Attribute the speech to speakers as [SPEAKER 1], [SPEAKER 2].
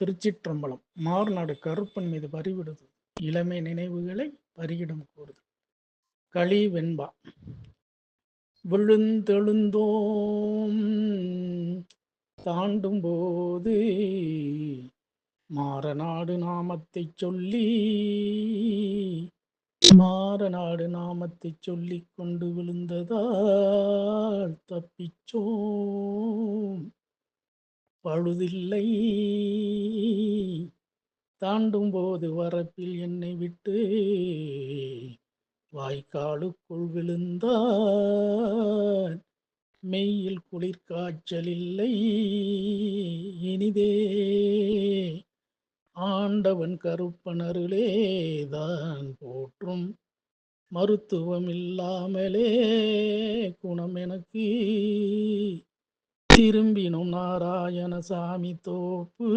[SPEAKER 1] திருச்சிற்றம்பலம். மாறுநாடு கருப்பன் மீது பறிவிடுது இளமை நினைவுகளை பறியிடம் கூறுது. களி வெண்பா. விழுந்தெழுந்தோம் தாண்டும் போது மாறநாடு நாமத்தைச் சொல்லி மாறநாடு நாமத்தைச் சொல்லிக் கொண்டு விழுந்ததால் தப்பிச்சோம் பழுதில்லை. தாண்டும் போது வரப்பில் என்னை விட்டு வாய்க்காலுக்குள் விழுந்தார் மெய்யில் குளிர்காய்ச்சல் இல்லை இனிதே. ஆண்டவன் கருப்பனருளேதான் போற்றும் மருத்துவம் இல்லாமலே குணம் எனக்கு திரும்பினும் நாராயணசாமி தோப்பு